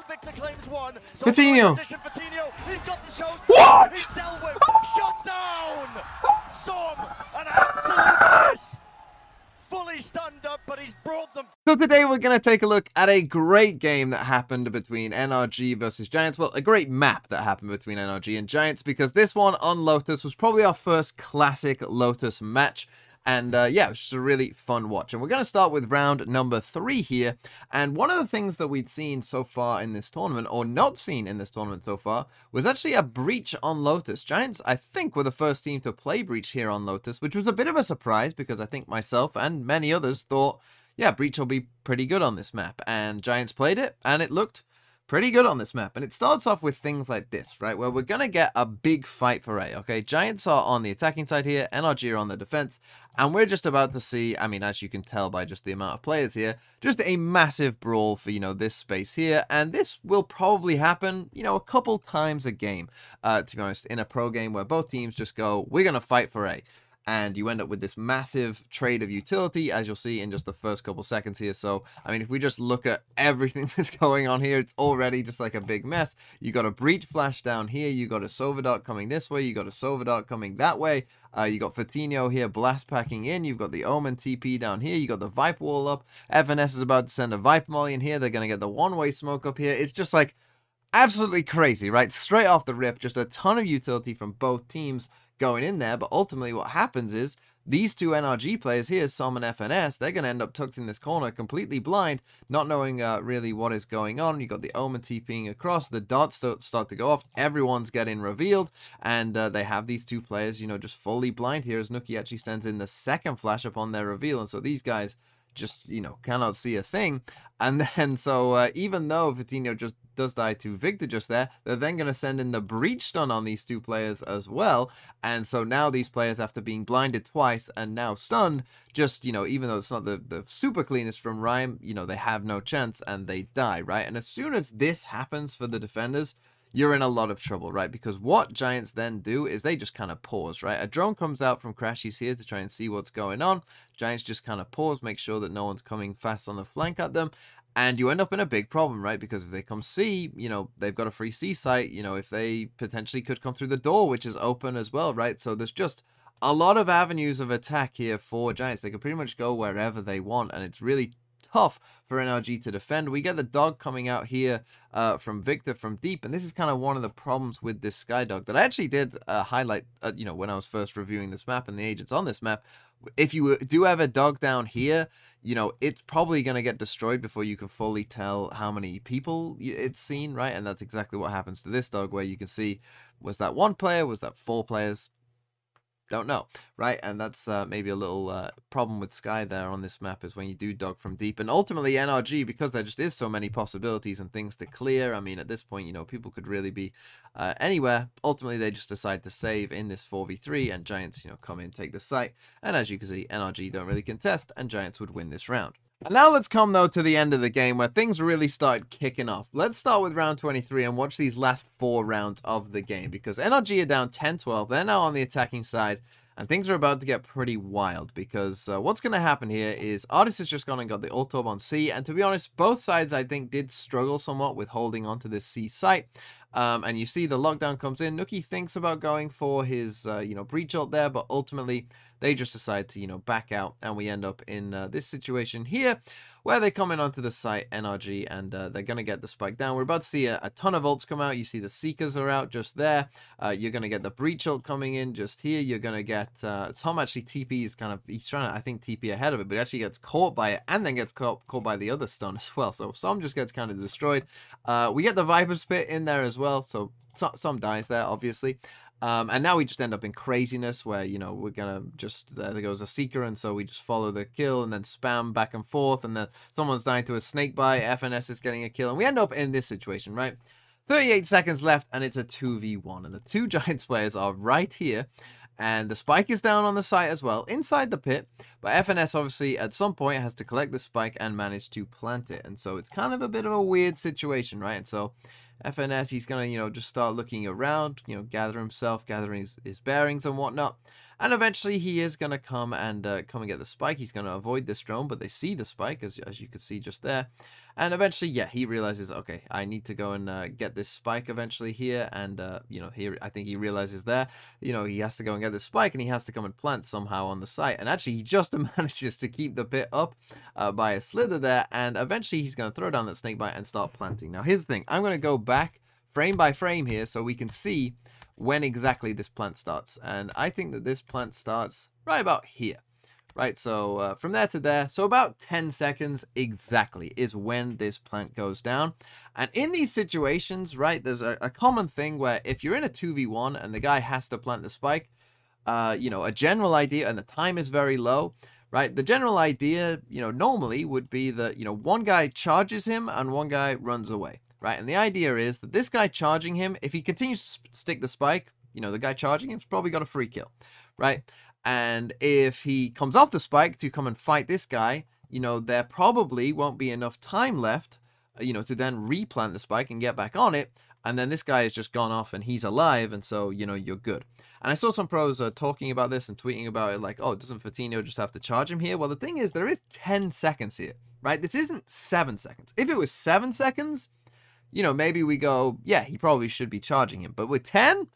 Victor claims one. So Coutinho. Coutinho. He's got the shows. What? He's dealt with. Shut down. Some an absolute mess. Fully stunned up, but he's brought them. So today we're going to take a look at a great game that happened between NRG versus Giants. Well, a great map that happened between NRG and Giants, because this one on Lotus was probably our first classic Lotus match. And yeah, it was just a really fun watch. And we're going to start with round number 3 here. And one of the things that we'd seen so far in this tournament, or not seen in this tournament so far, was actually a breach on Lotus. Giants, I think, were the first team to play breach here on Lotus, which was a bit of a surprise because I think myself and many others thought, yeah, breach will be pretty good on this map. And Giants played it, and it looked pretty good on this map. And it starts off with things like this, right? Where we're going to get a big fight for A, okay? Giants are on the attacking side here, NRG are on the defense, and we're just about to see, I mean, as you can tell by just the amount of players here, just a massive brawl for, you know, this space here. And this will probably happen, you know, a couple times a game, to be honest, in a pro game where both teams just go, we're going to fight for A. And you end up with this massive trade of utility, as you'll see in just the first couple seconds here. So, I mean, if we just look at everything that's going on here, it's already just like a big mess. You got a breach flash down here. You got a Sova dart coming this way. You got a Sova dart coming that way. You got Coutinho here blast packing in. You've got the Omen TP down here. You got the Vipe wall up. FNS is about to send a Vipe molly in here. They're going to get the one-way smoke up here. It's just like absolutely crazy, right? Straight off the rip, just a ton of utility from both teams going in there. But ultimately what happens is these two NRG players here, Som and FNS, they're going to end up tucked in this corner completely blind, not knowing really what is going on. You got the Omen TPing across, the darts start to go off, everyone's getting revealed, and they have these two players, you know, just fully blind here as Nuki actually sends in the second flash upon their reveal. And so these guys just, you know, cannot see a thing. And then so even though Coutinho just does die to Victor just there, they're then going to send in the breach stun on these two players as well. And so now these players, after being blinded twice and now stunned, just, you know, even though it's not the super cleanest from Rhyme, you know, they have no chance and they die, right? And as soon as this happens for the defenders, you're in a lot of trouble, right? Because what Giants then do is they just kind of pause, right? A drone comes out from Crashies here to try and see what's going on. Giants just kind of pause, make sure that no one's coming fast on the flank at them. And you end up in a big problem, right? Because if they come C, you know, they've got a free C site. You know, if they potentially could come through the door, which is open as well, right? So there's just a lot of avenues of attack here for Giants. They can pretty much go wherever they want, and it's really tough for NRG to defend. We get the dog coming out here from Victor from deep, and this is kind of one of the problems with this Sky Dog that I actually did highlight, you know, when I was first reviewing this map and the agents on this map. If you do have a dog down here, you know, it's probably going to get destroyed before you can fully tell how many people it's seen, right? And that's exactly what happens to this dog, where you can see, was that 1 player, was that 4 players? Don't know, right? And that's maybe a little problem with Sky there on this map, is when you do dog from deep. And ultimately NRG, because there just is so many possibilities and things to clear, I mean, at this point, you know, people could really be anywhere. Ultimately, they just decide to save in this 4v3, and Giants, you know, come in, take the site. And as you can see, NRG don't really contest, and Giants would win this round. And now let's come, though, to the end of the game where things really started kicking off. Let's start with round 23 and watch these last 4 rounds of the game, because NRG are down 10-12. They're now on the attacking side, and things are about to get pretty wild, because what's going to happen here is Artist has just gone and got the ult orb on C, and to be honest, both sides, I think, did struggle somewhat with holding onto this C site. And you see the lockdown comes in. Nuki thinks about going for his, you know, breach ult there, but ultimately they just decide to, you know, back out, and we end up in this situation here where they come in onto the site, NRG, and they're going to get the spike down. We're about to see a ton of ults come out. You see the Seekers are out just there. You're going to get the breach ult coming in just here. You're going to get Tom actually TP's kind of, he's trying to, I think, TP ahead of it, but he actually gets caught by it and then gets caught by the other stun as well. So some just gets kind of destroyed. We get the Viper Spit in there as well, so some dies there, obviously. And now we just end up in craziness where, you know, we're gonna just, there goes a Seeker, and so we just follow the kill and then spam back and forth, and then someone's dying to a snake bite, FNS is getting a kill, and we end up in this situation, right? 38 seconds left, and it's a 2v1, and the 2 Giants players are right here, and the spike is down on the site as well, inside the pit, but FNS obviously at some point has to collect the spike and manage to plant it, and so it's kind of a bit of a weird situation, right? And so FNS, he's going to, you know, just start looking around, you know, gather himself, gathering his bearings and whatnot. And eventually he is going to come and get the spike. He's going to avoid this drone, but they see the spike, as you can see just there. And eventually, yeah, he realizes, okay, I need to go and get this spike eventually here. And, you know, here, I think he realizes there, you know, he has to go and get this spike, and he has to come and plant somehow on the site. And actually, he just manages to keep the pit up by a slither there. And eventually, he's going to throw down that snakebite and start planting. Now, here's the thing. I'm going to go back frame by frame here so we can see when exactly this plant starts. And I think that this plant starts right about here. Right, so from there to there, so about 10 seconds exactly is when this plant goes down. And in these situations, right, there's a common thing where if you're in a 2v1 and the guy has to plant the spike, you know, a general idea, and the time is very low, right, the general idea, you know, normally would be that, you know, one guy charges him and one guy runs away, right? And the idea is that this guy charging him, if he continues to stick the spike, you know, the guy charging him's probably got a free kill, right? And if he comes off the spike to come and fight this guy, you know, there probably won't be enough time left, you know, to then replant the spike and get back on it. And then this guy has just gone off and he's alive. And so, you know, you're good. And I saw some pros talking about this and tweeting about it like, oh, doesn't Fatinho just have to charge him here? Well, the thing is, there is 10 seconds here, right? This isn't 7 seconds. If it was 7 seconds, you know, maybe we go, yeah, he probably should be charging him. But with 10...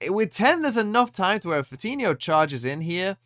with 10, there's enough time to where if Fatinho charges in here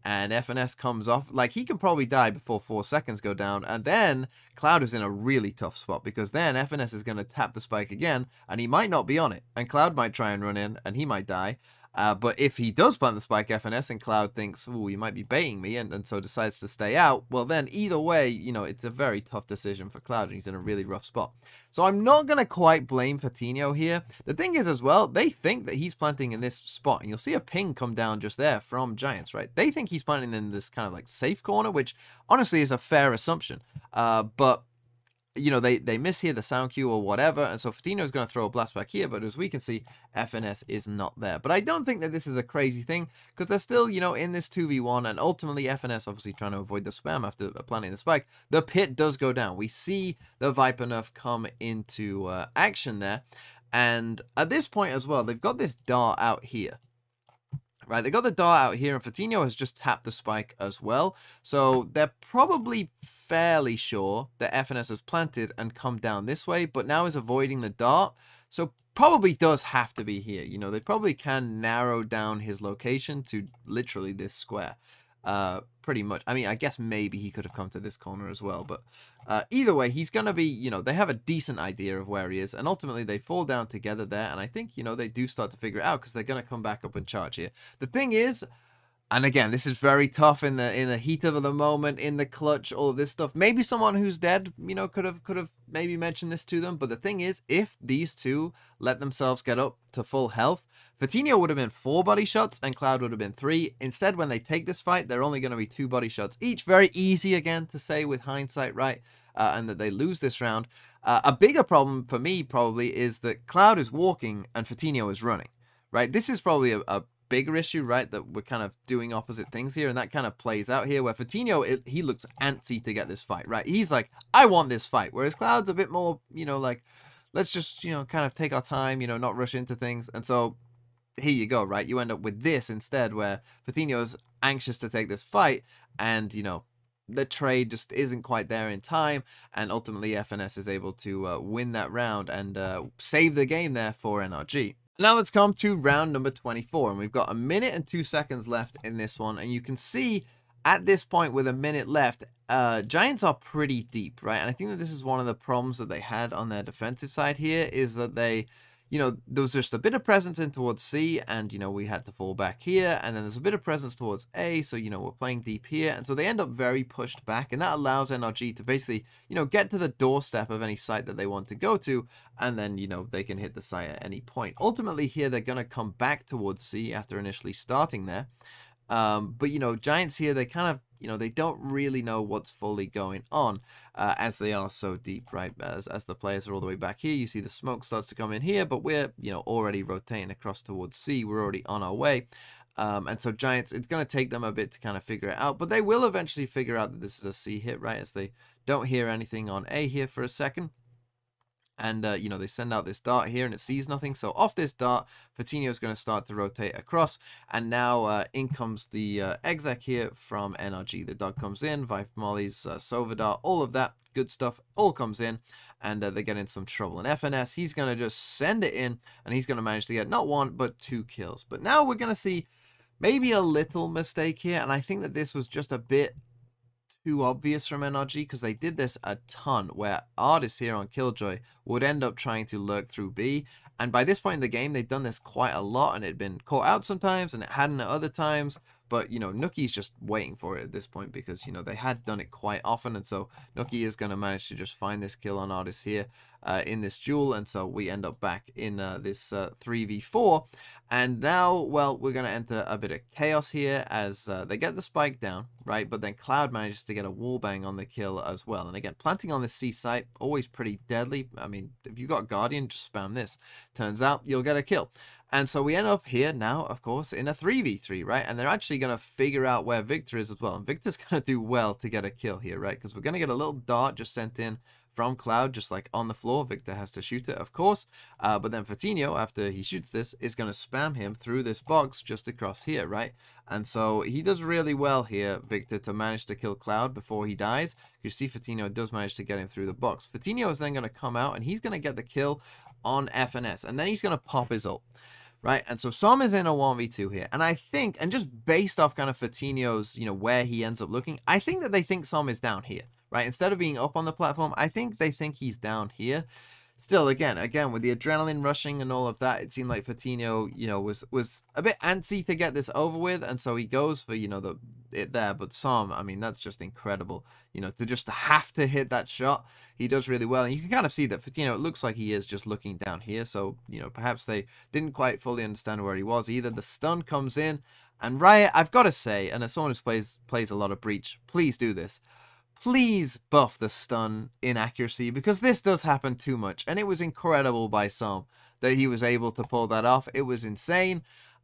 and FNS comes off, like, he can probably die before 4 seconds go down. And then Cloud is in a really tough spot because then FNS is going to tap the spike again and he might not be on it. And Cloud might try and run in and he might die. But if he does plant the spike FNS and Cloud thinks, oh, you might be baiting me, and so decides to stay out, well, then either way, you know, it's a very tough decision for Cloud, and he's in a really rough spot. So I'm not going to quite blame Fatinho here. The thing is as well, they think that he's planting in this spot, and you'll see a ping come down just there from Giants, right? They think he's planting in this kind of like safe corner, which honestly is a fair assumption. But you know, they miss here the sound cue or whatever, and so Fatinho is going to throw a blast back here, but as we can see, FNS is not there. But I don't think that this is a crazy thing, because they're still, you know, in this 2v1, and ultimately FNS obviously trying to avoid the spam after planting the spike. The pit does go down. We see the Viper nerf come into action there, and at this point as well, they've got this dart out here. Right, they got the dart out here, and Fatinho has just tapped the spike as well. So they're probably fairly sure that FNS has planted and come down this way, but now is avoiding the dart. So probably does have to be here. You know, they probably can narrow down his location to literally this square. Pretty much. I mean, I guess maybe he could have come to this corner as well, but either way, he's going to be, you know, they have a decent idea of where he is, and ultimately they fall down together there, and I think, you know, they do start to figure it out because they're going to come back up and charge here. The thing is, and again, this is very tough in the heat of the moment, in the clutch, all of this stuff. Maybe someone who's dead, you know, could have maybe mentioned this to them. But the thing is, if these two let themselves get up to full health, Fatinho would have been 4 body shots and Cloud would have been 3. Instead, when they take this fight, they're only going to be 2 body shots each. Very easy, again, to say with hindsight, right? And that they lose this round. A bigger problem for me, probably, is that Cloud is walking and Fatinho is running, right? This is probably a bigger issue, right, that we're kind of doing opposite things here, and that kind of plays out here where Fatinho, he looks antsy to get this fight, right? He's like, I want this fight, whereas Cloud's a bit more, you know, like, let's just, you know, kind of take our time, you know, not rush into things. And so here you go, right? You end up with this instead, where Fatinho's anxious to take this fight, and, you know, the trade just isn't quite there in time, and ultimately FNS is able to win that round and save the game there for NRG. Now let's come to round number 24, and we've got 1 minute and 2 seconds left in this one, and you can see at this point with 1 minute left, Giants are pretty deep, right? And I think that this is one of the problems that they had on their defensive side here, is that they, you know, there was just a bit of presence in towards C, and, you know, we had to fall back here, and then there's a bit of presence towards A, so, you know, we're playing deep here, and so they end up very pushed back, and that allows NRG to basically, you know, get to the doorstep of any site that they want to go to, and then, you know, they can hit the site at any point. Ultimately here, they're going to come back towards C after initially starting there, but, you know, Giants here, they kind of, you know, they don't really know what's fully going on as they are so deep, right? As the players are all the way back here, you see the smoke starts to come in here, but we're, you know, already rotating across towards C. We're already on our way. And so Giants, it's going to take them a bit to kind of figure it out, but they will eventually figure out that this is a C hit, right? As they don't hear anything on A here for a second. And, you know, they send out this dart here and it sees nothing. So off this dart, Fatino's going to start to rotate across. And now in comes the exec here from NRG. The dog comes in, Viper Molly's Sova dart, all of that good stuff all comes in. And they get in some trouble. And FNS, he's going to just send it in. And he's going to manage to get not 1, but 2 kills. But now we're going to see maybe a little mistake here. And I think that this was just a bit too obvious from NRG, because they did this a ton, where Artist here on Killjoy would end up trying to lurk through B, and by this point in the game they'd done this quite a lot, and it had been caught out sometimes and it hadn't at other times. But, you know, Nuki's just waiting for it at this point because, you know, they had done it quite often. And so Nuki is going to manage to just find this kill on Artist here in this duel. And so we end up back in this 3v4. And now, well, we're going to enter a bit of chaos here as they get the spike down, right? But then Cloud manages to get a wallbang on the kill as well. And again, planting on this C site, always pretty deadly. I mean, if you've got Guardian, just spam this. Turns out you'll get a kill. And so we end up here now, of course, in a 3v3, right? And they're actually going to figure out where Victor is as well. And Victor's going to do well to get a kill here, right? Because we're going to get a little dart just sent in from Cloud, just like on the floor. Victor has to shoot it, of course. But then Fatino, after he shoots this, is going to spam him through this box just across here, right? And so he does really well here, Victor, to manage to kill Cloud before he dies. You see Fatino does manage to get him through the box. Fatino is then going to come out, and he's going to get the kill on FNS. And then he's going to pop his ult. Right, and so Som is in a 1v2 here, and I think, and just based off kind of Fatino's, you know, where he ends up looking, I think that they think Som is down here, right? Instead of being up on the platform, I think they think he's down here. Still, again, with the adrenaline rushing and all of that, it seemed like Fatino, you know, was a bit antsy to get this over with, and so he goes for, you know, it there. But Som, I mean, that's just incredible, you know, to just have to hit that shot. He does really well, and you can kind of see that Fatino, it looks like he is just looking down here. So, you know, perhaps they didn't quite fully understand where he was either. The stun comes in, and Riot, I've got to say, and as someone who plays a lot of Breach, please do this. Please buff the stun inaccuracy, because this does happen too much. And it was incredible by Som that he was able to pull that off. It was insane.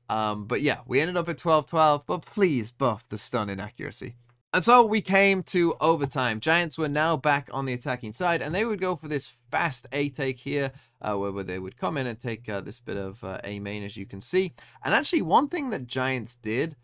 But yeah, we ended up at 12-12, but please buff the stun inaccuracy. And so we came to overtime. Giants were now back on the attacking side, and they would go for this fast A take here, where they would come in and take this bit of A main, as you can see. And actually, one thing that Giants did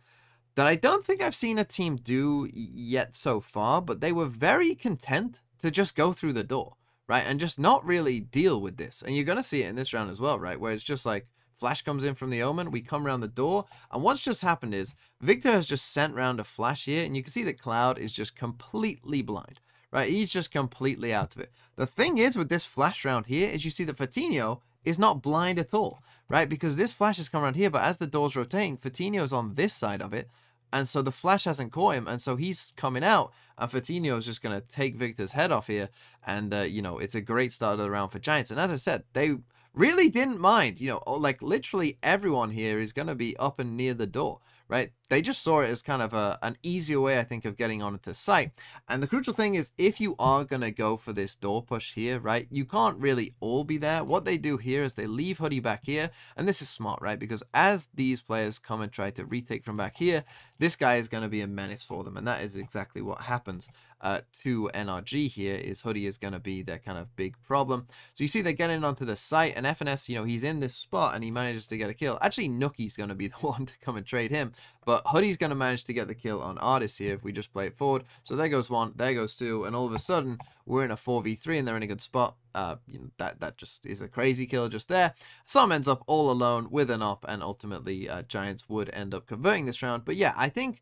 that I don't think I've seen a team do yet so far, but they were very content to just go through the door, right? And just not really deal with this. And you're going to see it in this round as well, right? Where it's just like, Flash comes in from the Omen, we come around the door, and what's just happened is, Victor has just sent round a Flash here, and you can see that Cloud is just completely blind, right? He's just completely out of it. The thing is with this Flash round here, is you see that Fatino is not blind at all, right? Because this Flash has come around here, but as the door's rotating, Fatino's on this side of it, and so the Flash hasn't caught him, and so he's coming out, and Fatino is just going to take Victor's head off here, and, you know, it's a great start of the round for Giants. And as I said, they really didn't mind, you know, like literally everyone here is going to be up and near the door, right? They just saw it as kind of an easier way, I think, of getting onto site. And the crucial thing is, if you are going to go for this door push here, right, you can't really all be there. What they do here is they leave Hoodie back here, and this is smart, right? Because as these players come and try to retake from back here, this guy is going to be a menace for them, and that is exactly what happens to NRG here. Is Hoodie is going to be their kind of big problem. So you see they're getting onto the site, and FNS, you know, he's in this spot, and he manages to get a kill. Actually, Nuki's going to be the one to come and trade him, but Hoodie's going to manage to get the kill on Artist here if we just play it forward. So there goes one, there goes two, and all of a sudden we're in a 4v3 and they're in a good spot. You know, that just is a crazy kill just there. Som ends up all alone with an op, and ultimately Giants would end up converting this round. But yeah, I think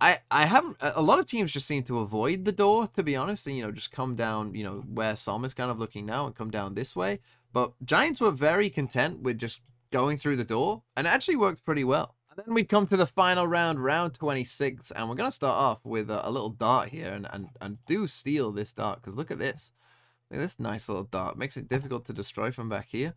I haven't, a lot of teams just seem to avoid the door, to be honest, and, you know, just come down, you know, where Som is kind of looking now and come down this way. But Giants were very content with just going through the door, and it actually worked pretty well. And then we come to the final round, round 26, and we're going to start off with a little dart here, and do steal this dart, because look at this. Look at this nice little dart. Makes it difficult to destroy from back here.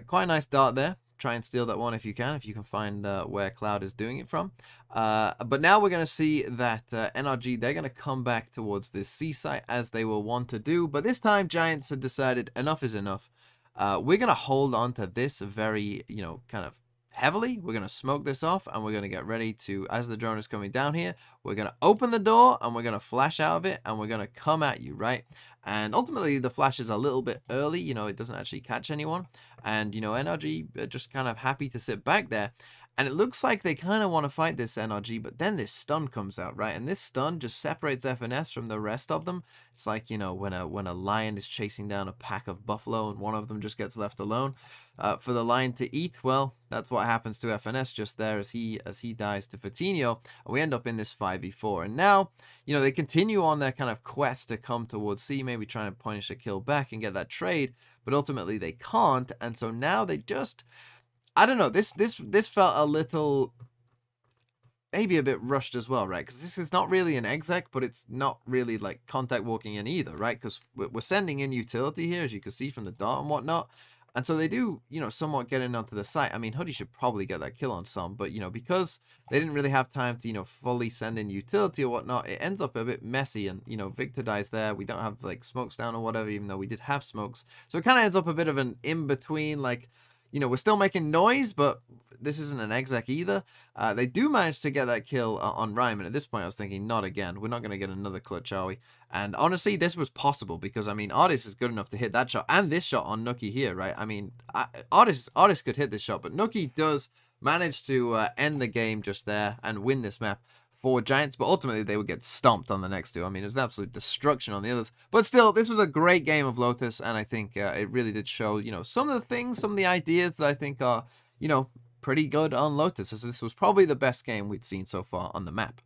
Quite a nice dart there. Try and steal that one if you can find where Cloud is doing it from. But now we're going to see that NRG, they're going to come back towards this C site as they will want to do. But this time, Giants have decided enough is enough. We're going to hold on to this very, you know, kind of heavily. We're going to smoke this off, and we're going to get ready to, as the drone is coming down here, we're going to open the door, and we're going to flash out of it, and we're going to come at you, right? And ultimately, the flash is a little bit early. You know, it doesn't actually catch anyone. And, you know, NRG are just kind of happy to sit back there. And it looks like they kind of want to fight this NRG, but then this stun comes out, right? And this stun just separates FNS from the rest of them. It's like, you know, when a lion is chasing down a pack of buffalo and one of them just gets left alone for the lion to eat. Well, that's what happens to FNS just there as he dies to Fatinho. And we end up in this 5v4. And now, you know, they continue on their kind of quest to come towards C, maybe trying to punish a kill back and get that trade, but ultimately they can't. And so now they just... I don't know, this felt a little, maybe a bit rushed as well, right? Because this is not really an exec, but it's not really like contact walking in either, right? Because we're sending in utility here, as you can see from the dot and whatnot. And so they do, you know, somewhat get in onto the site. I mean, Hoodie should probably get that kill on some, but, you know, because they didn't really have time to, you know, fully send in utility or whatnot, it ends up a bit messy. And, you know, Victor dies there. We don't have, like, smokes down or whatever, even though we did have smokes. So it kind of ends up a bit of an in-between, like... You know, we're still making noise, but this isn't an exec either. They do manage to get that kill on Rhyme, and at this point I was thinking, not again. We're not going to get another clutch, are we? And honestly, this was possible, because, I mean, Artis is good enough to hit that shot, and this shot on Nookie here, right? I mean, Artis could hit this shot, but Nookie does manage to end the game just there and win this map for Giants, but ultimately they would get stomped on the next two. I mean, it was absolute destruction on the others. But still, this was a great game of Lotus, and I think it really did show, you know, some of the things, some of the ideas that I think are, you know, pretty good on Lotus. As this was probably the best game we'd seen so far on the map.